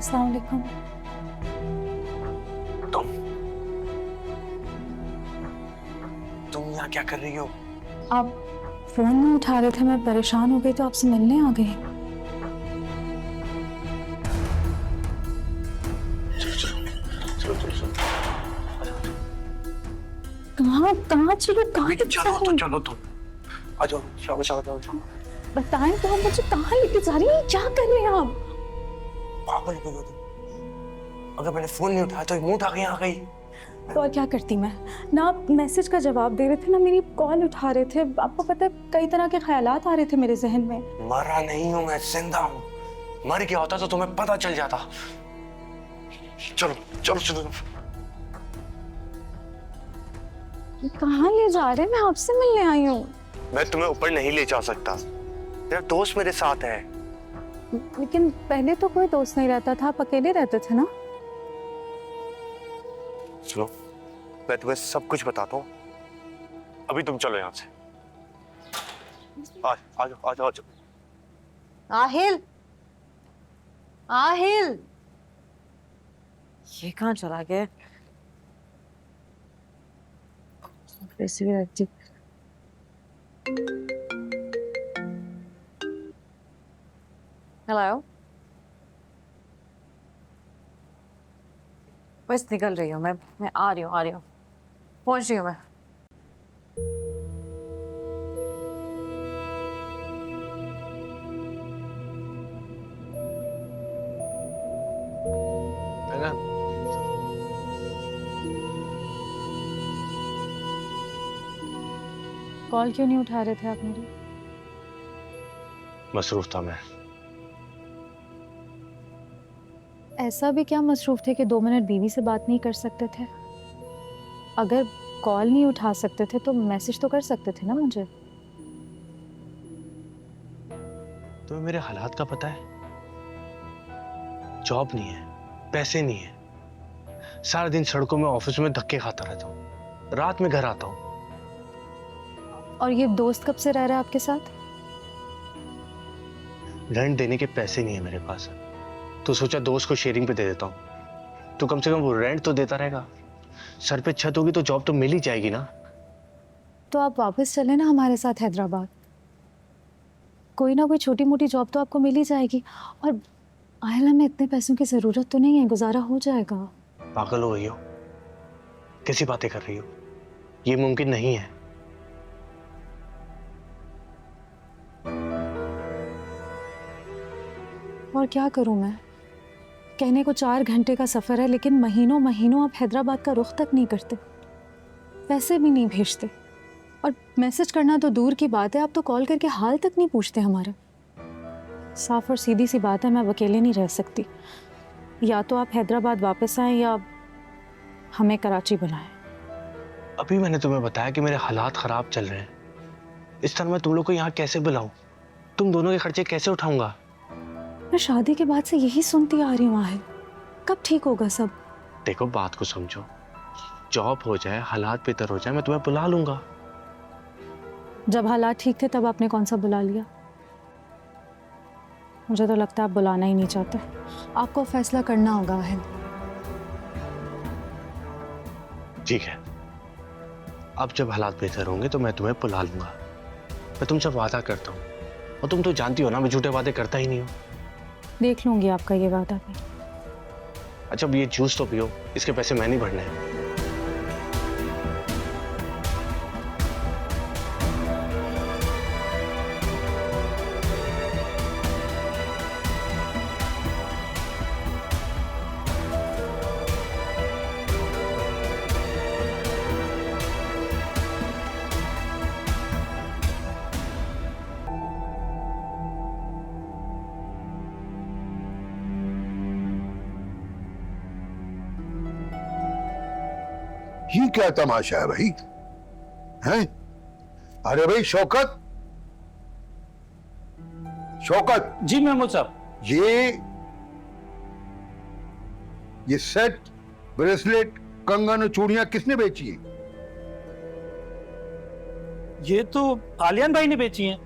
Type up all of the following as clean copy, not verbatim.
अस्सलाम वालेकुम। तुम यहाँ क्या कर रही हो? आप फोन नहीं उठा रहे थे, मैं परेशान हो गई तो आपसे मिलने आ गई। कहाँ कहाँ चलो, कहाँ लेके जा चलो रही तो हैं? चलो तुम आ जाओ, शाबाश शाबाश शाबाश। बताएं तो, आप मुझे कहाँ लेके जा रही हैं? क्या कर रहे हैं आप? पागल हो गई हो तुम? अगर मैंने फोन नहीं उठाया तो मुंह उठा के यहाँ आ गई। तो और क्या करती मैं? ना आप मैसेज का जवाब दे रहे थे, ना मेरी कॉल उठा रहे थे। आपको पता है कई तरह के ख्यालात आ रहे थे मेरे जहन में। मरा नहीं हूँ मैं, जिंदा हूँ। मर गया होता तो तुम्हें पता चल जाता। चलो चलो चलो। कहाँ ले जा रहे हैं? मैं आपसे मिलने आई हूँ। मैं तुम्हें ऊपर नहीं ले जा सकता, तेरा दोस्त मेरे साथ है। लेकिन पहले तो कोई दोस्त नहीं रहता था, आप अकेले रहते थे ना? सुनो, मैं तुम्हें सब कुछ बताता हूँ, अभी तुम चलो यहाँ से। आ जाओ आ जाओ आ जाओ। आहिल, आहिल, ये कहाँ चला गया? वैसे भी रखती। हेलो, बस निकल रही हूँ मैं आ रही हूँ पहुंच रही हूँ मैं। है ना? कॉल क्यों नहीं उठा रहे थे आप मेरी? मसरूफ था मैं। ऐसा भी क्या मसरूफ थे कि 2 मिनट बीवी से बात नहीं कर सकते थे? अगर कॉल नहीं उठा सकते थे तो मैसेज तो कर सकते थे ना मुझे। तुम्हें मेरे हालात का पता है? जॉब नहीं है, पैसे नहीं है, सारा दिन सड़कों में ऑफिस में धक्के खाता रहता हूँ, रात में घर आता हूँ। और ये दोस्त कब से रह रहा है आपके साथ? रेंट देने के पैसे नहीं है मेरे पास, तो सोचा दोस्त को शेयरिंग पे दे देता हूँ, तो कम से कम वो रेंट तो देता रहेगा। सर पे छत होगी तो जॉब तो मिल ही जाएगी ना। तो आप वापस चले ना हमारे साथ हैदराबाद। कोई ना कोई छोटी मोटी जॉब तो आपको मिल ही जाएगी। और आयला में इतने पैसों की जरूरत तो नहीं है, गुजारा हो जाएगा। पागल हो गई हो? कैसी बातें कर रही हो? ये मुमकिन नहीं है। और क्या करूं मैं? कहने को 4 घंटे का सफर है, लेकिन महीनों महीनों आप हैदराबाद का रुख तक नहीं करते, पैसे भी नहीं भेजते, और मैसेज करना तो दूर की बात है, आप तो कॉल करके हाल तक नहीं पूछते हमारा। साफ और सीधी सी बात है, मैं अब अकेले नहीं रह सकती। या तो आप हैदराबाद वापस आएं या हमें कराची बुलाएं। अभी मैंने तुम्हें बताया कि मेरे हालात खराब चल रहे हैं, इस तरह मैं तुम लोग को यहाँ कैसे बुलाऊं? तुम दोनों के खर्चे कैसे उठाऊंगा? मैं शादी के बाद से यही सुनती आ रही हूँ आहिल, कब ठीक होगा सब? देखो बात को समझो, जॉब हो जाए, हालात बेहतर हो जाए, मैं तुम्हें बुला लूंगा। जब हालात ठीक थे तब आपने कौन सा बुला लिया? मुझे तो लगता है आप बुलाना ही नहीं चाहते। आपको फैसला करना होगा आहिल। ठीक है, अब जब हालात बेहतर होंगे तो मैं तुम्हें बुला लूंगा। मैं तुमसे वादा करता हूँ, और तुम तो जानती हो ना मैं झूठे वादे करता ही नहीं हूँ। देख लूंगी आपका ये वादा भी। अच्छा अब ये जूस तो पियो, इसके पैसे मैं नहीं भरने हैं। ये क्या तमाशा है भाई? हैं? अरे भाई शौकत, शौकत, जी महमूद साहब। ये सेट, ब्रेसलेट, कंगन और चूड़ियां किसने बेची है? ये तो आलियान भाई ने बेची हैं।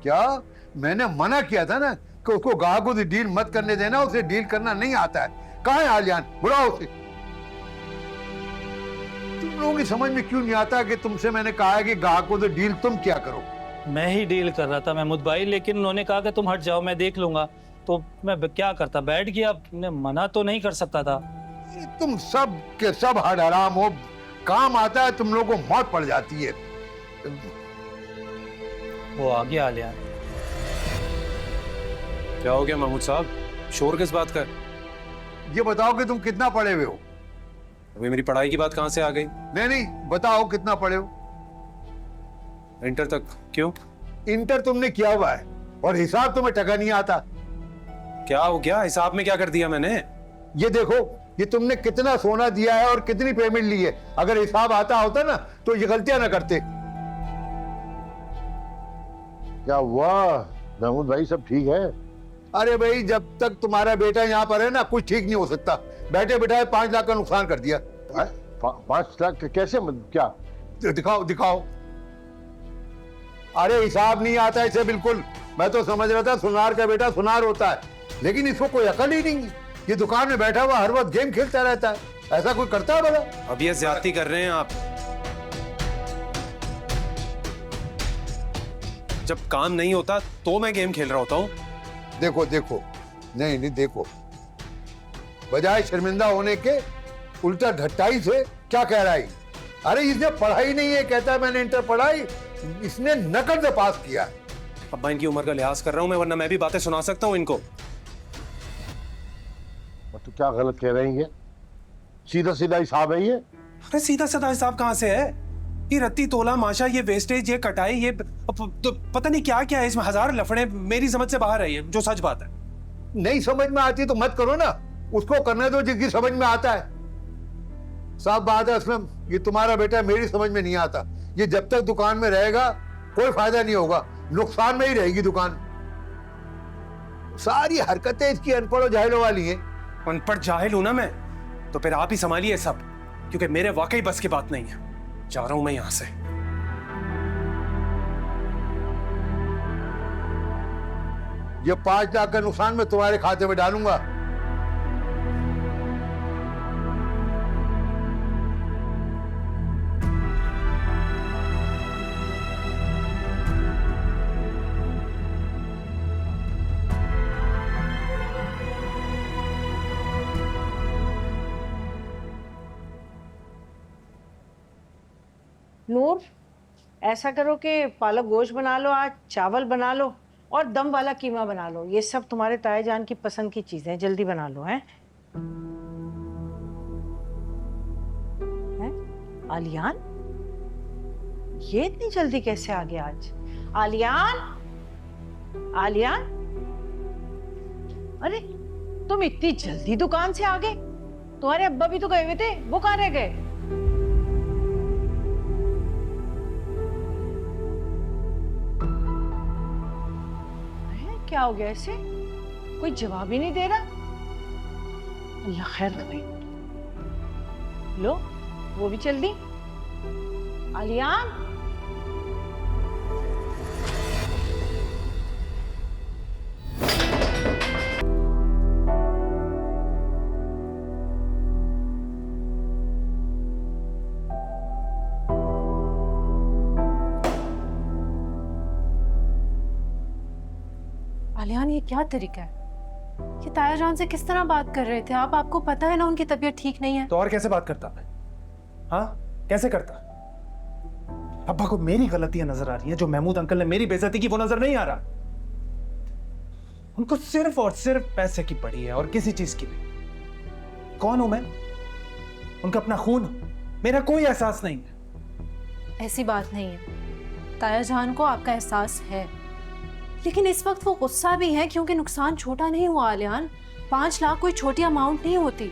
क्या मैंने मना किया था ना कि उसको ग्राहकों से डील मत करने देना, उसे डील करना नहीं आता है। कहाँ है आलियान? बुलाओ उसे। तुम लोगों की समझ में क्यों नहीं आता कि तुमसे मैंने कहा है कि ग्राहकों से डील तुम क्या करो? मैं ही डील कर रहा था महमूद भाई, लेकिन उन्होंने कहा कि तुम हट जाओ, मैं देख लूंगा। तो मैं क्या करता, बैठ गया। मैं मना तो नहीं कर सकता था। तुम सब के सब हर हराम हो, काम आता है तुम लोगों को मौत पड़ जाती है। वो आ गया आलिया। क्या हो गया महमूद साहब, शोर किस बात का है? ये बताओ कि तुम कितना पढ़े हुए हो? अभी मेरी पढ़ाई की बात कहाँ से आ गई? नहीं, बताओ कितना पढ़े हो? इंटर तक। क्यों? इंटर तुमने किया हुआ है और हिसाब तुम्हें टका नहीं आता। क्या हो गया? हिसाब में क्या कर दिया मैंने? ये देखो, ये तुमने कितना सोना दिया है और कितनी पेमेंट ली है। अगर हिसाब आता होता ना तो ये गलतियां ना करते। क्या हुआ महमूद भाई, सब ठीक है? अरे भाई, जब तक तुम्हारा बेटा यहाँ पर है ना, कुछ ठीक नहीं हो सकता। बैठे बैठाए 5 लाख का नुकसान कर दिया। 5 लाख कैसे? क्या? दिखाओ दिखाओ। अरे हिसाब नहीं आता इसे बिल्कुल। मैं तो समझ रहा था सुनार का बेटा सुनार होता है, लेकिन इसको कोई अकल ही नहीं। ये दुकान में बैठा हुआ हर वक्त गेम खेलता रहता है। ऐसा कोई करता है भला? अब ये ज्यादती कर रहे हैं आप। जब काम नहीं होता तो मैं गेम खेल रहा होता हूँ। देखो देखो, नहीं देखो, बजाय शर्मिंदा होने के उल्टा ढट्टाई से क्या कह रहा है? अरे इसने पढ़ाई नहीं है, कहता है मैंने इंटर पढ़ाई। इसने नकल से पास किया है। अब मैं इनकी उम्र का लिहाज कर रहा हूँ मैं, वरना मैं भी बातें सुना सकता हूँ इनको। तो क्या गलत कह रही है? सीधा सीधा हिसाब है ये। अरे सीधा साधा हिसाब कहाँ से है? ये रत्ती तोला माशा, ये वेस्टेज, ये कटाई, ये तो पता नहीं क्या क्या है इसमें। 1000 लफड़े मेरी समझ से बाहर है ये, जो सच बात है। नहीं समझ में आती तो मत करो ना, उसको करने दो जिसकी समझ में आता है। साफ बात है असलम, ये तुम्हारा बेटा मेरी समझ में नहीं आता। ये जब तक दुकान में रहेगा कोई फायदा नहीं होगा, नुकसान में ही रहेगी दुकान। सारी हरकतें इसकी अनपढ़ और जाहिलों वाली हैं। अनपढ़ जाहिल हूं ना मैं, तो फिर आप ही संभालिए सब, क्योंकि मेरे वाकई बस की बात नहीं है। जा रहा हूं मैं यहां से। ये 5 लाख का नुकसान मैं तुम्हारे खाते में डालूंगा। नूर, ऐसा करो कि पालक गोश्त बना लो, आज चावल बना लो और दम वाला कीमा बना लो। ये सब तुम्हारे ताए जान की पसंद की चीजें, जल्दी बना लो। हैं? आलियान, ये इतनी जल्दी कैसे आ गया आज? आलियान, आलियान, अरे तुम इतनी जल्दी दुकान से आ गए? तुम्हारे अब्बा भी तो गए हुए थे, वो कहाँ रह गए? क्या हो गया इसे? कोई जवाब ही नहीं दे रहा। अल्लाह खैर करे। लो, वो भी चल दी। आलियान, आलियान, ये क्या तरीका है? ये ताया जान से किस तरह बात कर रहे थे आप? आपको पता है ना उनकी तबीयत ठीक नहीं है। तो और कैसे बात करता मैं? हाँ, कैसे करता? अब्बा को मेरी गलतियां नजर आ रही हैं, जो महमूद अंकल ने मेरी बेइज्जती की वो नजर नहीं आ रहा। उनको सिर्फ और सिर्फ पैसे की पड़ी है और किसी चीज की नहीं। कौन हूं मैं? उनका अपना खून, मेरा कोई एहसास नहीं है। ऐसी बात नहीं है, ताया जान को आपका एहसास है, लेकिन इस वक्त वो गुस्सा भी है क्योंकि नुकसान छोटा नहीं हुआ आलियान। 5 लाख कोई छोटी अमाउंट नहीं होती,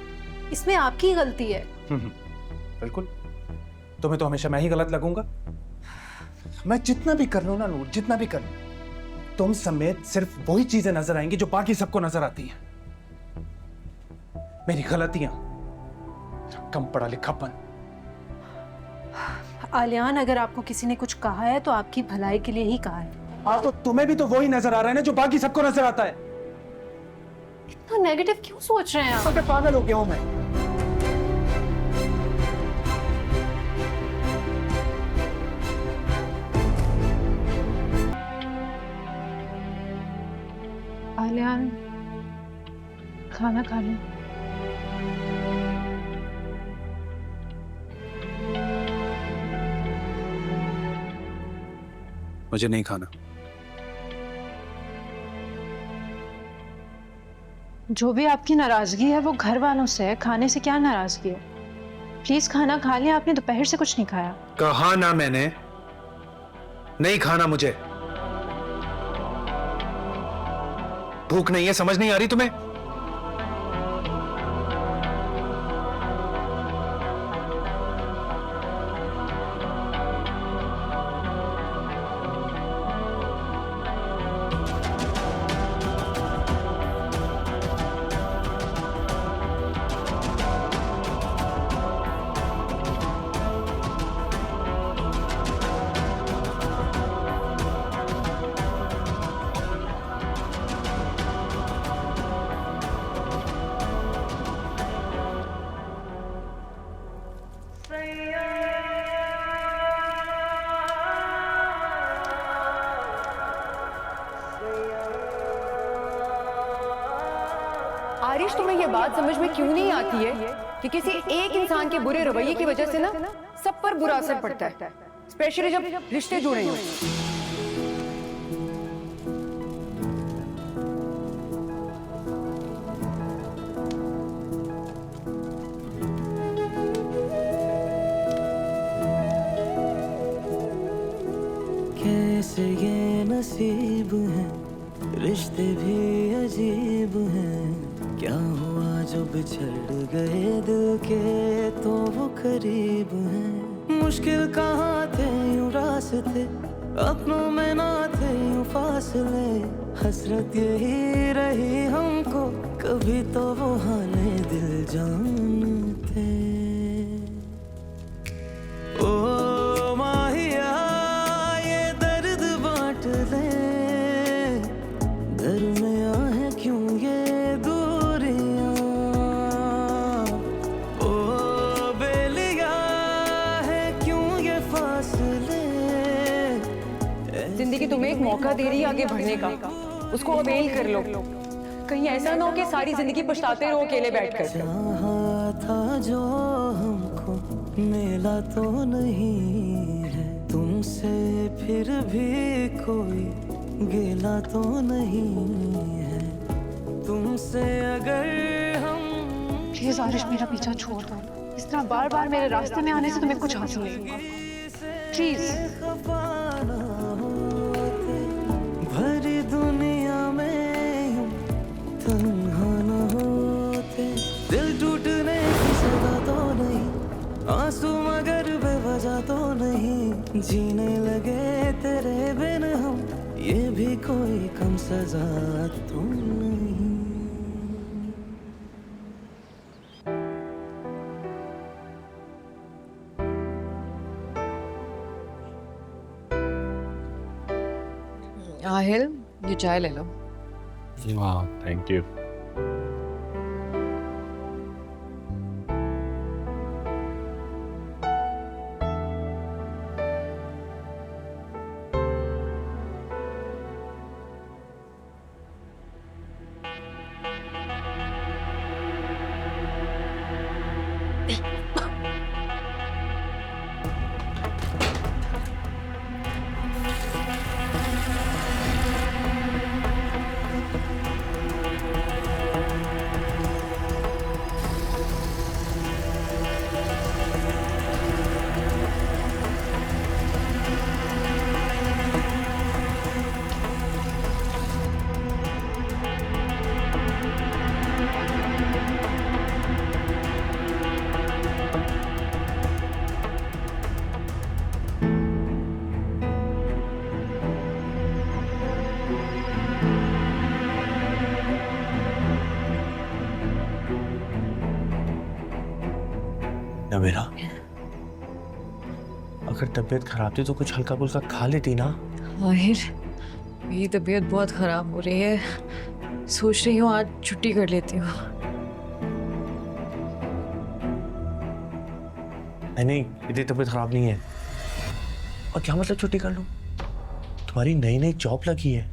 इसमें आपकी गलती है। बिल्कुल, तुम्हें तो हमेशा मैं ही गलत लगूंगा। मैं जितना भी कर लूं ना नूर, जितना भी कर लूं, तुम समेत सिर्फ वही चीजें नजर आएंगी जो बाकी सबको नजर आती हैं। मेरी गलतियां, कम पढ़ा लिखापन। आलियान, अगर आपको किसी ने कुछ कहा है तो आपकी भलाई के लिए ही कहा है। हाँ, तो तुम्हें भी तो वही नजर आ रहा है ना जो बाकी सबको नजर आता है। इतना नेगेटिव क्यों सोच रहे हैं आप? अबे पागल हो गया हूं मैं। आलियान, खाना खा लो। मुझे नहीं खाना। जो भी आपकी नाराजगी है वो घर वालों से है, खाने से क्या नाराजगी है? प्लीज खाना खा लिया, आपने दोपहर से कुछ नहीं खाया। कहा ना मैंने, नहीं खाना मुझे। भूख नहीं है, समझ नहीं आ रही तुम्हें? आरिश, तुम्हें ये बात समझ में क्यों नहीं आती है कि किसी एक इंसान के बुरे रवैये की वजह से ना सब पर बुरा असर पड़ता है, स्पेशली जब रिश्ते जुड़े हों। कैसे ये नसीब है, रिश्ते भी अजीब हैं। क्या हुआ जो बिछड़ गए दिल के तो वो करीब हैं। मुश्किल कहाँ थे यूं रास्ते, अपनों में ना थे यूं फासले। हसरत यही रही हमको, कभी तो वो हाले दिल जानते। ओ माहिया ये दर्द बांट ले, दरमिया है क्यों ये दूरियां। ओ बेलिया है क्यों ये फासले। जिंदगी तुम्हें एक मौका दे रही है आगे बढ़ने का, उसको अवेल कर लो। कहीं ऐसा ना हो कि सारी जिंदगी पछताते रहो अकेले बैठकर। चाहा था जो हमको मिला तो नहीं है, तुमसे फिर भी कोई गिला तो नहीं है। तुमसे अगर हम प्लीज आरिश, मेरा पीछा छोड़ दो। इस तरह बार बार मेरे रास्ते में आने से तुम्हें कुछ हासिल नहीं होगा। प्लीज। खफा ना होते, भरी दुनिया में यूं तन्हा न होते। दिल टूटने की सजा तो नहीं, आंसू मगर बेवजह तो नहीं। जीने लगे तेरे बिन हम, ये भी कोई कम सजा तो नहीं। आहिल, ये चाय ले लो। वाह, थैंक यू। नबीरा, अगर तबीयत खराब थी तो कुछ हल्का फुल्का खा लेती ना। आहिर, मेरी तबीयत बहुत खराब हो रही है। सोच रही हूँ आज छुट्टी कर लेती हूँ। नहीं, इतनी तबीयत खराब नहीं है। और क्या मतलब छुट्टी कर लूं? तुम्हारी नई नई जॉब लगी है।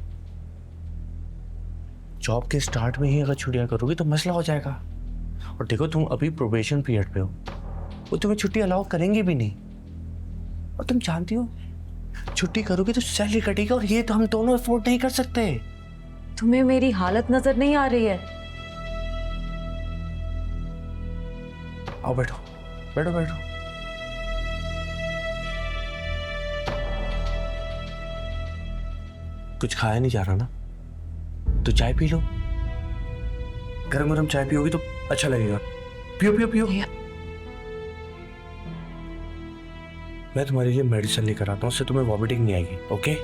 जॉब के स्टार्ट में ही अगर छुट्टियां करोगी तो मसला हो जाएगा। और देखो तुम अभी प्रोबेशन पीरियड पे हो, वो तुम्हें छुट्टी अलाउ करेंगे भी नहीं। और तुम जानती हो छुट्टी करोगी तो सैलरी कटेगी, और ये तो हम दोनों अफोर्ड नहीं कर सकते। तुम्हें मेरी हालत नजर नहीं आ रही है? आओ बैठो बैठो बैठो। कुछ खाया नहीं जा रहा ना, तो चाय पी लो। गरम गरम चाय पियोगी तो अच्छा लगेगा। पियो पियो पियो। मैं तुम्हारे लिए मेडिसिन लेकर आता हूँ, उससे तुम्हें वॉमिटिंग नहीं आएगी। ओके?